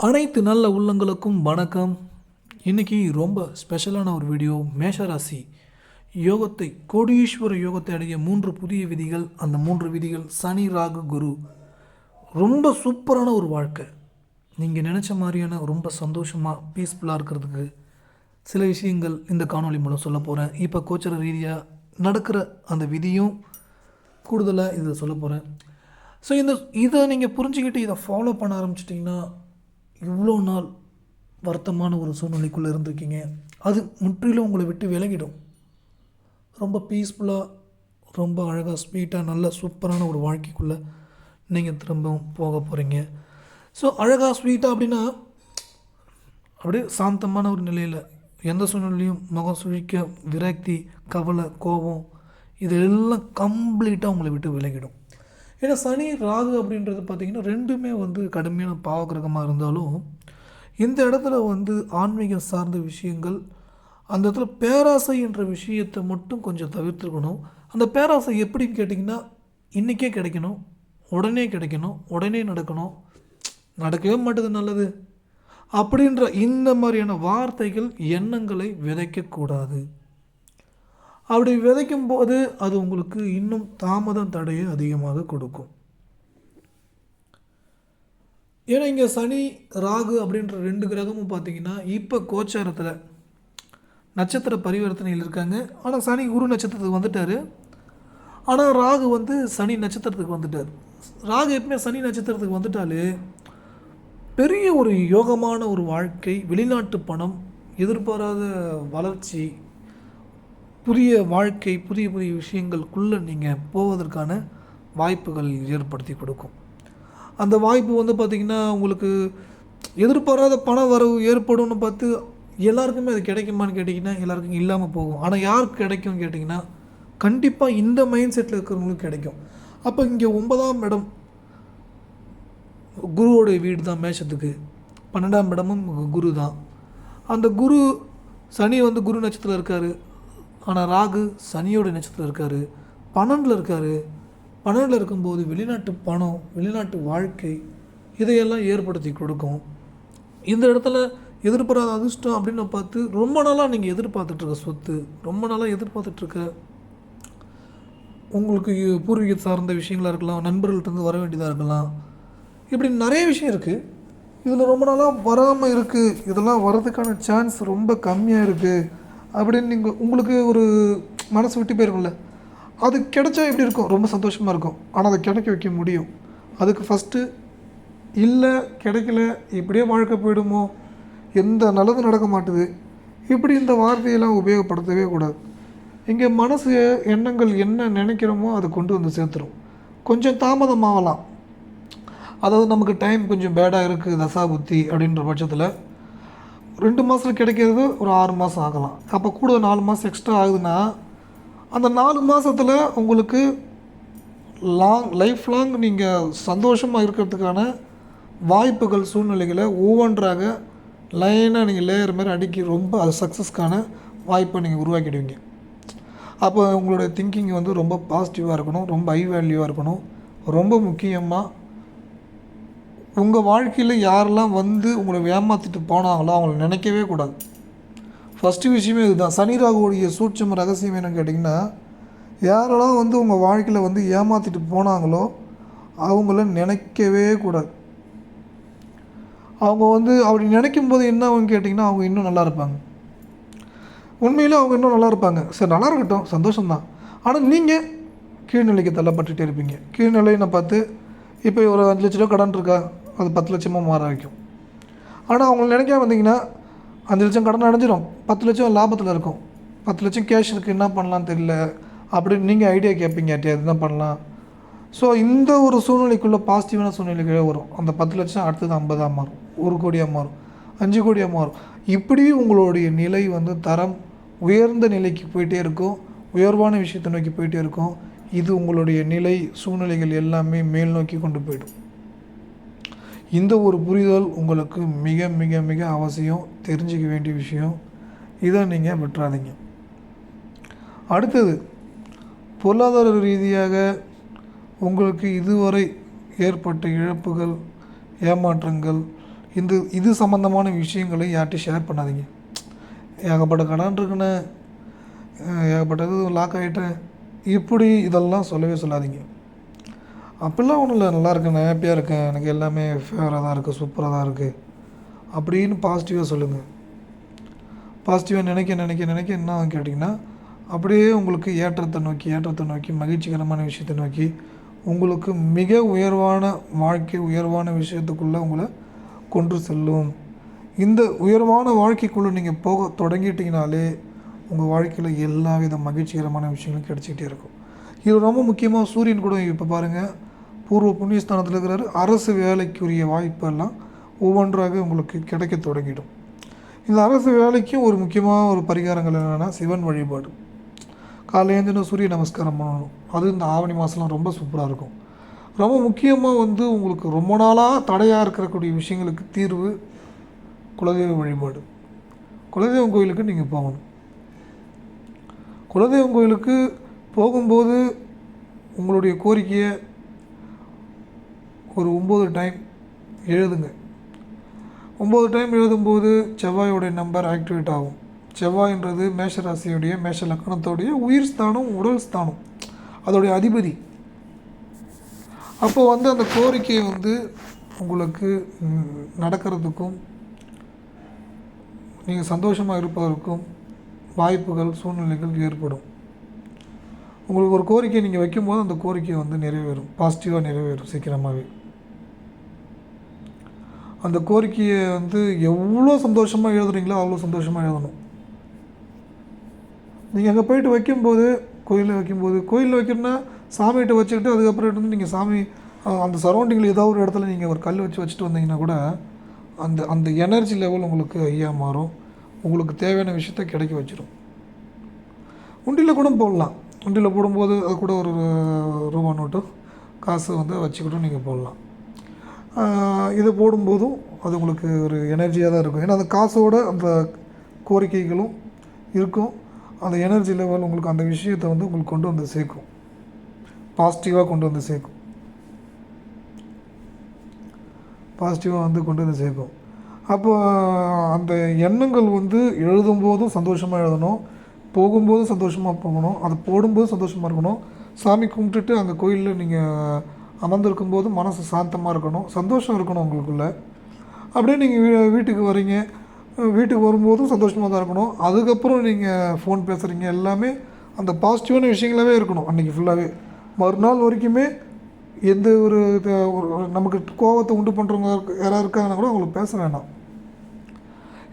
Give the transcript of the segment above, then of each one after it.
அனைத்து நல்ல உள்ளங்களுக்கும் வணக்கம். இன்றைக்கி ரொம்ப ஸ்பெஷலான ஒரு வீடியோ. மேஷராசி யோகத்தை, கோடீஸ்வர யோகத்தை அடைய 3 புதிய விதிகள். அந்த 3 விதிகள் சனி, ராகு, குரு. ரொம்ப சூப்பரான ஒரு வாழ்க்கை. நீங்கள் நினச்ச மாதிரியான ரொம்ப சந்தோஷமாக பீஸ்ஃபுல்லாக இருக்கிறதுக்கு சில விஷயங்கள் இந்த காணொளி மூலம் சொல்ல போகிறேன். இப்போ கோச்சர ரீதியாக நடக்கிற அந்த விதியும் கூடுதலாக இதில் சொல்ல போகிறேன். ஸோ இதை நீங்கள் புரிஞ்சுக்கிட்டு இதை ஃபாலோ பண்ண ஆரம்பிச்சிட்டிங்கன்னா இவ்வளோ நாள் வருத்தமான ஒரு சூழ்நிலைக்குள்ளே இருந்திருக்கீங்க, அது முற்றிலும் உங்களை விட்டு விலகிடும். ரொம்ப பீஸ்ஃபுல்லாக, ரொம்ப அழகாக, ஸ்வீட்டாக, நல்ல சூப்பரான ஒரு வாழ்க்கைக்குள்ளே நீங்கள் திரும்பவும் போக போகிறீங்க. ஸோ அழகாக ஸ்வீட்டாக அப்படின்னா அப்படியே சாந்தமான ஒரு நிலையில் எந்த சூழ்நிலையும் முகம் சுழிக்க, விரக்தி, கவலை, கோபம் இதெல்லாம் கம்ப்ளீட்டாக உங்களை விட்டு விலகிடும். ஏன்னா சனி, ராகு அப்படின்றது பார்த்திங்கன்னா ரெண்டுமே கடுமையான பாவகிரகமாக இருந்தாலும் இந்த இடத்துல ஆன்மீகம் சார்ந்த விஷயங்கள், அந்த இடத்துல பேராசை என்ற விஷயத்தை மட்டும் கொஞ்சம் தவிர்த்துக்கணும். அந்த பேராசை எப்படின்னு கேட்டிங்கன்னா, இன்றைக்கே கிடைக்கணும், உடனே கிடைக்கணும், உடனே நடக்கணும், நடக்கவே மாட்டேது நல்லது அப்படின்ற இந்த மாதிரியான வார்த்தைகள், எண்ணங்களை விதைக்கக்கூடாது. அப்படி விதைக்கும் போது அது உங்களுக்கு இன்னும் தாமதம், தடையை அதிகமாக கொடுக்கும். ஏன்னா இங்கே சனி, ராகு அப்படின்ற 2 கிரகமும் பார்த்திங்கன்னா இப்போ கோச்சாரத்தில் நட்சத்திர பரிவர்த்தனையில் இருக்காங்க. ஆனால் சனி குரு நட்சத்திரத்துக்கு வந்துட்டார், ஆனால் ராகு சனி நட்சத்திரத்துக்கு வந்துட்டார். ராகு எப்பவுமே சனி நட்சத்திரத்துக்கு வந்துட்டாலே பெரிய ஒரு யோகமான ஒரு வாழ்க்கை, வெளிநாட்டு பணம், எதிர்பாராத வளர்ச்சி, புதிய வாழ்க்கை, புதிய புதிய விஷயங்களுக்குள்ளே நீங்கள் போவதற்கான வாய்ப்புகள் ஏற்படுத்தி கொடுக்கும். அந்த வாய்ப்பு பார்த்திங்கன்னா உங்களுக்கு எதிர்பாராத பண வரவு ஏற்படும்னு பார்த்து எல்லாருக்குமே அது கிடைக்குமான்னு கேட்டிங்கன்னா எல்லாருக்கும் இல்லாமல் போகும். ஆனால் யாருக்கு கிடைக்கும்னு கேட்டிங்கன்னா கண்டிப்பாக இந்த மைண்ட் செட்டில் இருக்கிறவங்களுக்கு கிடைக்கும். அப்போ இங்கே 9ஆம் இடம் குருவோடைய வீடு தான். மேஷத்துக்கு 12ஆம் இடமும் குரு தான். அந்த குரு சனி குரு நட்சத்திரம் இருக்கார், ஆனால் ராகு சனியோட நட்சத்திரம் இருக்கார், 12ல் இருக்கார். 12ல் இருக்கும்போது வெளிநாட்டு பணம், வெளிநாட்டு வாழ்க்கை இதையெல்லாம் ஏற்படுத்தி கொடுக்கும். இந்த இடத்துல எதிர்பாராத அதிர்ஷ்டம் அப்படின்னு பார்த்து ரொம்ப நாளாக நீங்கள் எதிர்பார்த்துட்ருக்க சொத்து, ரொம்ப நாளாக எதிர்பார்த்துட்ருக்க உங்களுக்கு பூர்வீக சார்ந்த விஷயங்களாக இருக்கலாம், நண்பர்கள்ட்டேருந்து வர வேண்டியதாக இருக்கலாம், இப்படி நிறைய விஷயம் இருக்குது. இதில் ரொம்ப நாளாக வராமல் இருக்குது, இதெல்லாம் வர்றதுக்கான சான்ஸ் ரொம்ப கம்மியாக இருக்குது அப்படின்னு நீங்கள் உங்களுக்கு ஒரு மனசு விட்டு போயிருக்கும்ல, அது கிடைச்சா எப்படி இருக்கும்? ரொம்ப சந்தோஷமாக இருக்கும். ஆனால் அதை கிடைக்க வைக்க முடியும். அதுக்கு ஃபஸ்ட்டு இல்லை கிடைக்கல, இப்படியே வாழ்க்கை போயிடுமோ, எந்த நல்லதும் நடக்க மாட்டுது, இப்படி இந்த வார்த்தையெல்லாம் உபயோகப்படுத்தவே கூடாது. இங்கே மனசு எண்ணங்கள் என்ன நினைக்கிறோமோ அதை கொண்டு வந்து சேர்த்துரும். கொஞ்சம் தாமதமாகலாம், அதாவது நமக்கு டைம் கொஞ்சம் பேடாக இருக்குது தசா புத்தி அப்படின்ற பட்சத்தில் 2 மாதத்தில் கிடைக்கிறது ஒரு 6 மாதம் ஆகலாம். அப்போ கூட 4 மாதம் எக்ஸ்ட்ரா ஆகுதுன்னா அந்த 4 மாதத்தில் உங்களுக்கு லைஃப் லாங் நீங்கள் சந்தோஷமாக இருக்கிறதுக்கான வாய்ப்புகள், சூழ்நிலைகளை ஒவ்வொன்றாக லைனாக நீங்கள் லேயர் மாதிரி அடுக்கி ரொம்ப அது சக்ஸஸ்க்கான வாய்ப்பை நீங்கள் உருவாக்கிடுவீங்க. அப்போ உங்களுடைய திங்கிங் ரொம்ப பாசிட்டிவாக இருக்கணும், ரொம்ப ஹை வேல்யூவாக இருக்கணும். ரொம்ப முக்கியமாக உங்கள் வாழ்க்கையில் யாரெல்லாம் உங்களை ஏமாற்றிட்டு போனாங்களோ அவங்கள நினைக்கவே கூடாது. ஃபஸ்ட்டு விஷயமே இதுதான். சனி ராகுவோடைய சூட்சம ரகசியம் என்னன்னு கேட்டிங்கன்னா, யாரெல்லாம் உங்கள் வாழ்க்கையில் ஏமாற்றிட்டு போனாங்களோ அவங்கள நினைக்கவே கூடாது. அவங்க அப்படி நினைக்கும் போது என்ன ஆகுன்னு கேட்டிங்கன்னா அவங்க இன்னும் நல்லா இருப்பாங்க. உண்மையிலே அவங்க இன்னும் நல்லா இருப்பாங்க. சரி, நல்லா இருக்கட்டும், சந்தோஷம்தான். ஆனால் நீங்கள் கீழ்நிலைக்கு தள்ளப்பட்டுகிட்டே இருப்பீங்க. கீழ்நிலைன்னு பார்த்து இப்போ ஒரு 5 லட்ச ரூபா கடன் இருக்கா, அது 10 லட்சமாக மாற வைக்கும். ஆனால் அவங்கள நினைக்காம வந்தீங்கன்னா 5 லட்சம் கடன் அடைஞ்சிடும், 10 லட்சம் லாபத்தில் இருக்கும். 10 லட்சம் கேஷ் இருக்குது, என்ன பண்ணலான்னு தெரியல அப்படின்னு நீங்கள் ஐடியா கேட்பீங்க, என்ன பண்ணலாம். ஸோ இந்த ஒரு சூழ்நிலைக்குள்ளே பாசிட்டிவான சூழ்நிலைகளே வரும். அந்த 10 லட்சம் அடுத்தது 50ஆக மாறும், 1 கோடியாக மாறும், 5 கோடியாக மாறும். இப்படி உங்களுடைய நிலை தரம் உயர்ந்த நிலைக்கு போயிட்டே இருக்கும், உயர்வான விஷயத்தை நோக்கி போயிட்டே இருக்கும். இது உங்களுடைய நிலை, சூழ்நிலைகள் எல்லாமே மேல் நோக்கி கொண்டு போய்டும். இந்த ஒரு புரிதல் உங்களுக்கு மிக மிக மிக அவசியம், தெரிஞ்சிக்க வேண்டிய விஷயம். இதை நீங்கள் விட்டுறாதீங்க. அடுத்தது, பொருளாதார ரீதியாக உங்களுக்கு இதுவரை ஏற்பட்ட இழப்புகள், ஏமாற்றங்கள் இது சம்மந்தமான விஷயங்களை யார்கிட்டையும் ஷேர் பண்ணாதீங்க. ஏகப்பட்ட கடன் இருக்குன்னு, ஏகப்பட்டது லாக் ஆகிட்டேன், இப்படி இதெல்லாம் சொல்லவே சொல்லாதீங்க. அப்படிலாம் ஒன்றும் இல்லை, நல்லா இருக்கேன், நான் ஹாப்பியாக இருக்கேன், எனக்கு எல்லாமே ஃபேவராக தான் இருக்குது, சூப்பராக தான் இருக்குது அப்படின்னு பாசிட்டிவாக சொல்லுங்கள். பாசிட்டிவாக நினைக்க என்ன கேட்டிங்கன்னா, அப்படியே உங்களுக்கு ஏற்றத்தை நோக்கி மகிழ்ச்சிகரமான விஷயத்தை நோக்கி உங்களுக்கு மிக உயர்வான வாழ்க்கை, உயர்வான விஷயத்துக்குள்ளே உங்களை கொண்டு செல்லும். இந்த உயர்வான வாழ்க்கைக்குள்ளே நீங்கள் போக தொடங்கிட்டிங்கனாலே உங்கள் வாழ்க்கையில் எல்லா வித மகிழ்ச்சிகரமான விஷயங்களும் கிடச்சிக்கிட்டே இருக்கும். இது ரொம்ப முக்கியமாக சூரியன் கூட இப்போ பாருங்கள், பூர்வ புண்ணியஸ்தானத்தில் இருக்கிறாரு. அரசு வேலைக்குரிய வாய்ப்பெல்லாம் ஒவ்வொன்றாக உங்களுக்கு கிடைக்க தொடங்கிடும். இந்த அரசு வேலைக்கும் ஒரு முக்கியமான ஒரு பரிகாரங்கள் என்னென்னா, சிவன் வழிபாடு. காலையில் எழுந்தின சூரிய நமஸ்காரம் பண்ணணும். அது இந்த ஆவணி மாதம்லாம் ரொம்ப சூப்பராக இருக்கும். ரொம்ப முக்கியமாக உங்களுக்கு ரொம்ப நாளாக தடையாக இருக்கக்கூடிய விஷயங்களுக்கு தீர்வு குலதெய்வ வழிபாடு. குலதெய்வம் கோயிலுக்கு நீங்கள் போகணும். குலதெய்வம் கோயிலுக்கு போகும்போது உங்களுடைய கோரிக்கையை ஒரு 9 டைம் எழுதுங்க. 9 டைம் எழுதும்போது செவ்வாயோடைய நம்பர் ஆக்டிவேட் ஆகும். செவ்வாயின்றது மேஷ ராசியுடைய மேஷ லக்கணத்தோடைய உயிர் ஸ்தானம், உடல் ஸ்தானம், அதோடைய அதிபதி. அப்போ அந்த கோரிக்கையை உங்களுக்கு நடக்கிறதுக்கும் நீங்கள் சந்தோஷமாக இருப்பதற்கும் வாய்ப்புகள், சூழ்நிலைகள் ஏற்படும். உங்களுக்கு ஒரு கோரிக்கை நீங்கள் வைக்கும்போது அந்த கோரிக்கை நிறைவேறும், பாசிட்டிவாக நிறைவேறும் சீக்கிரமாகவே. அந்த கோரிக்கையை எவ்வளோ சந்தோஷமாக எழுதுறீங்களோ அவ்வளோ சந்தோஷமாக எழுதணும். நீங்கள் அங்கே போய்ட்டு வைக்கும்போது, கோயிலில் வைக்கணும்னா சாமிகிட்ட வச்சுக்கிட்டு அதுக்கப்புறம் நீங்கள் சாமி அந்த சரௌண்டிங்கில் ஏதோ ஒரு இடத்துல நீங்கள் ஒரு கல் வச்சுட்டு வந்தீங்கன்னா கூட அந்த எனர்ஜி லெவல் உங்களுக்கு ஹையாக மாறும். உங்களுக்கு தேவையான விஷயத்த கிடைக்க வச்சிடும். உண்டியில் கூட போடலாம். உண்டியில் போடும்போது அது கூட ஒரு ரூபா நோட்டு காசு வச்சுக்கிட்டும் நீங்கள் போடலாம். இதை போடும்போதும் அது உங்களுக்கு ஒரு எனர்ஜியாக தான் இருக்கும். ஏன்னா அந்த காசோட அந்த கோரிக்கைகளும் இருக்கும். அந்த எனர்ஜி லெவல் உங்களுக்கு அந்த விஷயத்தை உங்களுக்கு கொண்டு வந்து சேர்க்கும், பாசிட்டிவாக கொண்டு வந்து சேர்க்கும். அப்போ அந்த எண்ணங்கள் எழுதும்போதும் சந்தோஷமாக எழுதணும், போகும்போதும் சந்தோஷமாக போகணும், அதை போடும்போது சந்தோஷமாக இருக்கணும். சாமி கும்பிட்டுட்டு அங்கே கோயிலில் நீங்கள் அமர்ந்திருக்கும்போது மனசு சாந்தமாக இருக்கணும், சந்தோஷம் இருக்கணும் உங்களுக்குள்ள. அப்படியே நீங்கள் வீட்டுக்கு வரீங்க, வீட்டுக்கு வரும்போதும் சந்தோஷமாக தான் இருக்கணும். அதுக்கப்புறம் நீங்கள் ஃபோன் பேசுகிறீங்க, எல்லாமே அந்த பாசிட்டிவான விஷயங்களாகவே இருக்கணும் அன்றைக்கி ஃபுல்லாகவே. மறுநாள் வரைக்குமே எந்த ஒரு நமக்கு கோபத்தை உண்டு பண்ணுறவங்க யாராவது இருக்காங்கன்னா கூட அவங்களுக்கு பேச வேண்டாம்.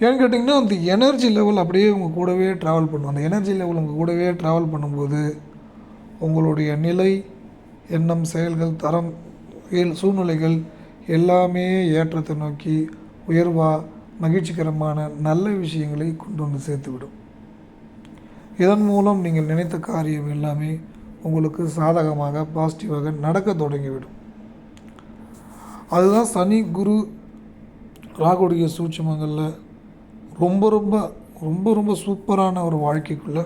ஏன்னு கேட்டிங்கன்னா அந்த எனர்ஜி லெவல் அப்படியே உங்கள் கூடவே ட்ராவல் பண்ணும். அந்த எனர்ஜி லெவல் உங்கள் கூடவே ட்ராவல் பண்ணும்போது உங்களுடைய நிலை, எண்ணம், செயல்கள், தரம், சூழ்நிலைகள் எல்லாமே ஏற்றத்தை நோக்கி உயர்வாக மகிழ்ச்சிகரமான நல்ல விஷயங்களை கொண்டு வந்து சேர்த்துவிடும். இதன் மூலம் நீங்கள் நினைத்த காரியம் எல்லாமே உங்களுக்கு சாதகமாக, பாசிட்டிவாக நடக்க தொடங்கிவிடும். அதுதான் சனி, குரு, ராகுடைய சூட்சுமங்களில் ரொம்ப ரொம்ப ரொம்ப ரொம்ப சூப்பரான ஒரு வாழ்க்கைக்குள்ளே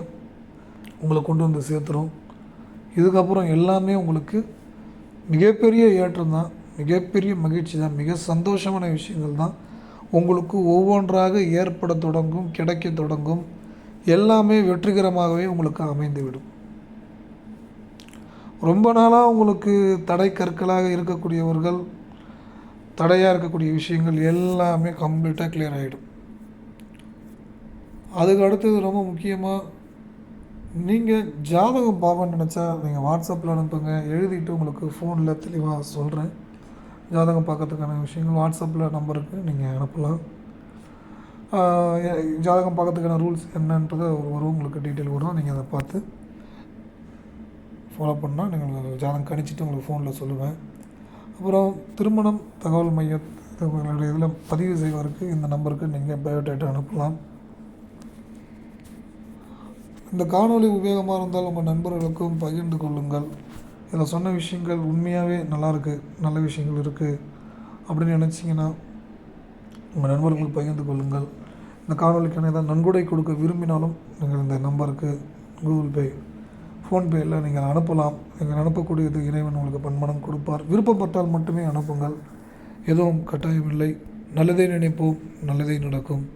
உங்களை கொண்டு வந்து சேர்த்துரும். இதுக்கப்புறம் எல்லாமே உங்களுக்கு மிகப்பெரிய ஏற்றம் தான், மிகப்பெரிய மகிழ்ச்சி தான், மிக சந்தோஷமான விஷயங்கள் தான் உங்களுக்கு ஒவ்வொன்றாக ஏற்பட தொடங்கும், கிடைக்க தொடங்கும். எல்லாமே வெற்றிகரமாகவே உங்களுக்கு அமைந்துவிடும். ரொம்ப நாளாக உங்களுக்கு தடை கற்களாக இருக்கக்கூடியவர்கள், தடையாக இருக்கக்கூடிய விஷயங்கள் எல்லாமே கம்ப்ளீட்டாக கிளியர் ஆகிடும். அதுக்கு அடுத்தது ரொம்ப முக்கியமாக, நீங்கள் ஜாதகம் பார்க்கணுன்னு நினச்சா நீங்கள் வாட்ஸ்அப்பில் அனுப்புங்க, எழுதிட்டு உங்களுக்கு ஃபோனில் தெளிவாக சொல்கிறேன். ஜாதகம் பார்க்கறதுக்கான விஷயங்கள் வாட்ஸ்அப்பில் நம்பருக்கு நீங்கள் அனுப்பலாம். ஜாதகம் பார்க்கறதுக்கான ரூல்ஸ் என்னன்றது வரும், உங்களுக்கு டீட்டெயில் வரும். நீங்கள் அதை பார்த்து ஃபாலோ பண்ணால் நீங்கள் ஜாதகம் கணிச்சிட்டு உங்களுக்கு ஃபோனில் சொல்லுவேன். அப்புறம் திருமணம் தகவல் மையத்துடைய இதில் பதிவு செய்வதற்கு இந்த நம்பருக்கு நீங்கள் பயோடேட்டா அனுப்பலாம். இந்த காணொளி உபயோகமாக இருந்தால் உங்கள் நண்பர்களுக்கும் பகிர்ந்து கொள்ளுங்கள். இதில் சொன்ன விஷயங்கள் உண்மையாகவே நல்லாயிருக்கு, நல்ல விஷயங்கள் இருக்குது அப்படின்னு நினச்சிங்கன்னா உங்கள் நண்பர்களுக்கு பகிர்ந்து கொள்ளுங்கள். இந்த காணொலிக்கான ஏதாவது நன்கொடை கொடுக்க விரும்பினாலும் நீங்கள் இந்த நம்பருக்கு கூகுள் பே, ஃபோன்பேயில் நீங்கள் அனுப்பலாம். நீங்கள் அனுப்பக்கூடியது இறைவன் உங்களுக்கு பன்மடம் கொடுப்பார். விருப்பப்பட்டால் மட்டுமே அனுப்புங்கள், எதுவும் கட்டாயமில்லை. நல்லதே நினைப்போம், நல்லதே நடக்கும்.